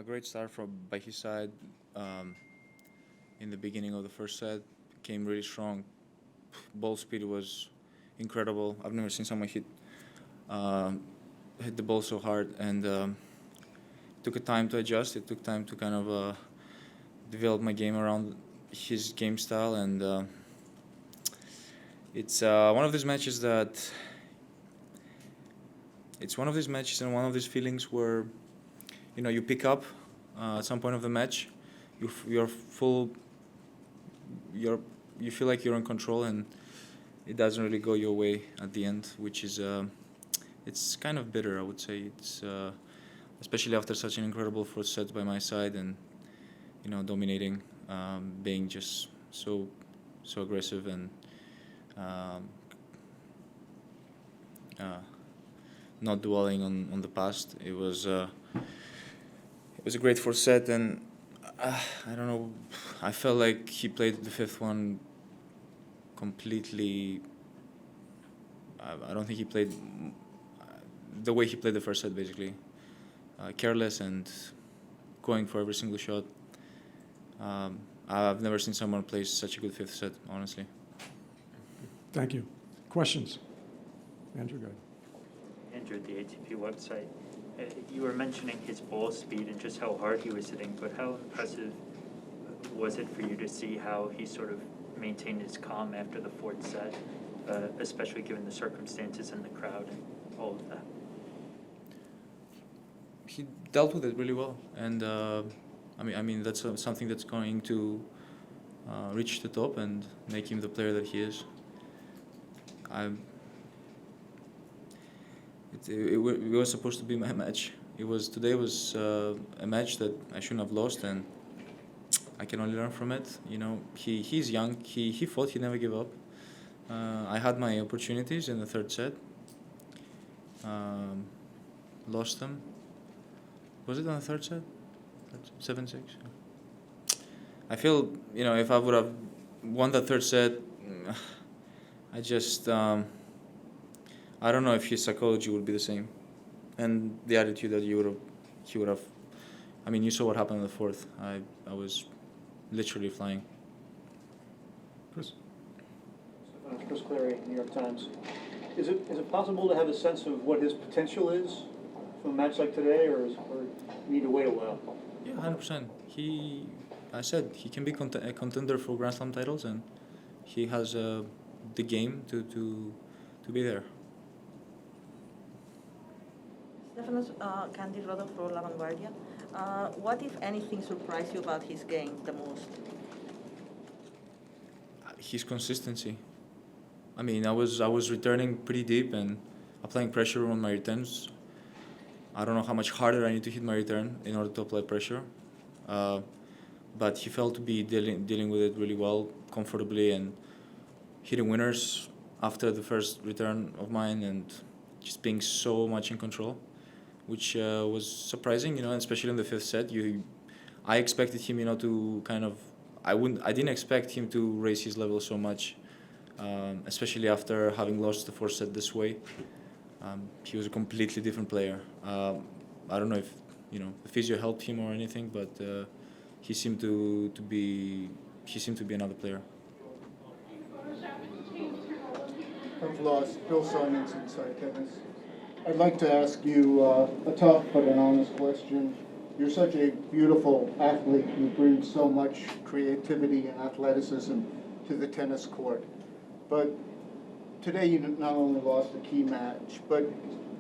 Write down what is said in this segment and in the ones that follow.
Great start by his side. In the beginning of the first set, came really strong. Ball speed was incredible. I've never seen someone hit the ball so hard, and took a time to adjust. It took time to kind of develop my game around his game style, and it's one of these matches that it's one of these matches and one of these feelings where you pick up at some point of the match, you feel like you're in control, and it doesn't really go your way at the end, which is it's kind of bitter, I would say. It's especially after such an incredible first set by my side, and dominating, being just so aggressive, and not dwelling on the past. It was a great first set, and I don't know. I felt like he played the fifth one completely. I don't think he played the way he played the first set, basically. Careless and going for every single shot. I've never seen someone play such a good fifth set, honestly. Thank you. Questions? Andrew, go ahead. Andrew, at the ATP website, you were mentioning his ball speed and just how hard he was hitting, but how impressive was it for you to see how he sort of maintained his calm after the fourth set, especially given the circumstances and the crowd and all of that? He dealt with it really well, and I mean that's something that's going to reach the top and make him the player that he is. It was supposed to be my match. Today was a match that I shouldn't have lost, and I can only learn from it. He's young. He fought. He never gave up. I had my opportunities in the third set. Lost them. Was it on the third set? 7-6. I feel if I would have won the third set, I just. I don't know if his psychology would be the same, and the attitude that he would have. I mean, you saw what happened in the fourth. I was literally flying. Chris. Chris Clary, New York Times. Is it possible to have a sense of what his potential is from a match like today, or you need to wait a while? Yeah, 100%. I said he can be a contender for Grand Slam titles, and he has the game to be there. Stefanos, Candy Rodo for La Vanguardia. What, if anything, surprised you about his game the most? His consistency. I mean, I was returning pretty deep and applying pressure on my returns. I don't know how much harder I need to hit my return in order to apply pressure. But he felt to be dealing with it really well, comfortably, and hitting winners after the first return of mine, and just being so much in control, which was surprising, especially in the fifth set. I expected him, to kind of. I didn't expect him to raise his level so much, especially after having lost the fourth set this way. He was a completely different player. I don't know if the physio helped him or anything, but he seemed to be another player. I've lost Bill Simons inside tennis. I'd like to ask you a tough but an honest question. You're such a beautiful athlete. You bring so much creativity and athleticism to the tennis court. But today you not only lost a key match, but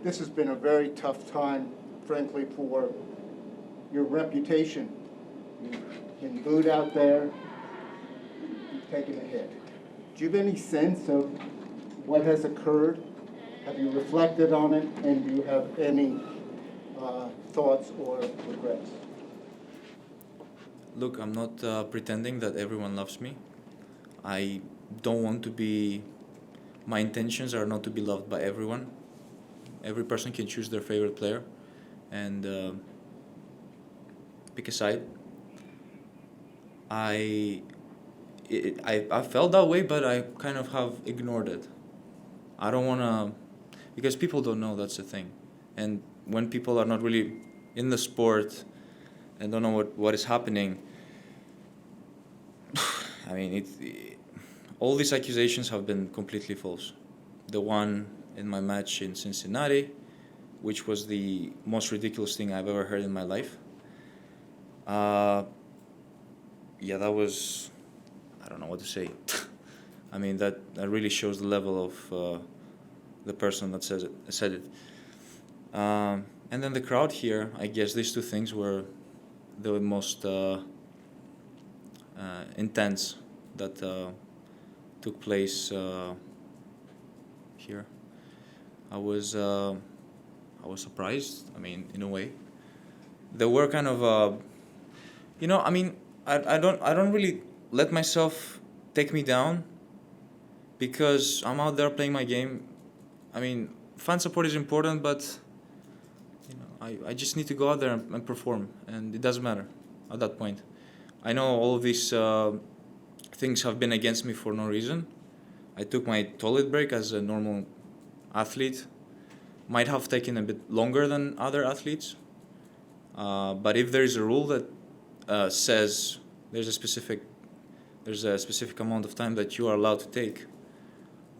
this has been a very tough time, frankly, for your reputation. You've been booed out there. You've taken a hit. Do you have any sense of what has occurred? Have you reflected on it, and do you have any thoughts or regrets? Look, I'm not pretending that everyone loves me. I don't want to be. My intentions are not to be loved by everyone. Every person can choose their favorite player and pick a side. I felt that way, but I kind of have ignored it. I don't want to, because people don't know, that's the thing. And when people are not really in the sport, and don't know what is happening. I mean, all these accusations have been completely false. The one in my match in Cincinnati, which was the most ridiculous thing I've ever heard in my life. That was, I don't know what to say. I mean, that really shows the level of the person that said it. And then the crowd here, I guess these two things were the most intense that took place here. I was surprised. I mean, in a way, there were kind of I mean, I don't really let myself take me down because I'm out there playing my game. I mean, fan support is important, but I just need to go out there and perform, and it doesn't matter at that point. I know all of these things have been against me for no reason. I took my toilet break as a normal athlete. Might have taken a bit longer than other athletes, but if there is a rule that says there's a specific amount of time that you are allowed to take,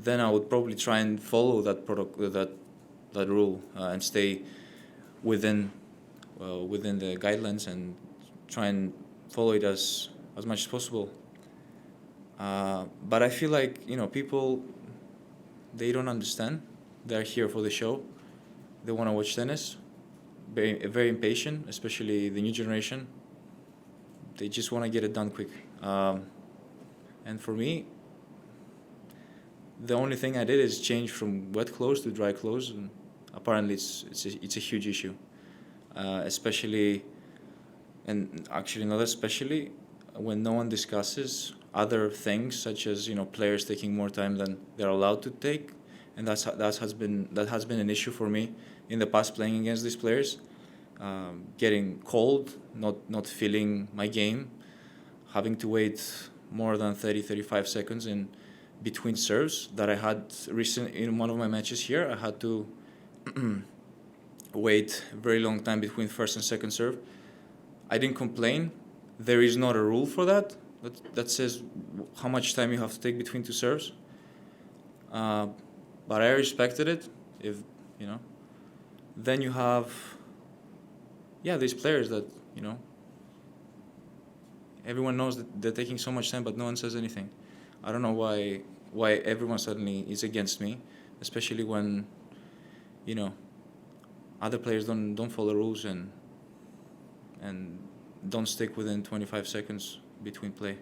then I would probably try and follow that rule and stay within the guidelines and try and follow it as much as possible. But I feel like people, they don't understand. They're here for the show. They want to watch tennis. Very impatient, especially the new generation. They just want to get it done quick. And for me, the only thing I did is change from wet clothes to dry clothes, and apparently it's a huge issue, especially, and actually not especially, when no one discusses other things such as players taking more time than they're allowed to take, and that has been an issue for me in the past playing against these players, getting cold, not feeling my game, having to wait more than 35 seconds in between serves that I had in one of my matches here. I had to wait a very long time between first and second serve. I didn't complain. There is not a rule for that says how much time you have to take between two serves. But I respected it. Then you have these players that everyone knows that they're taking so much time, but no one says anything. I don't know why everyone suddenly is against me, especially when other players don't follow rules and don't stick within 25 seconds between play.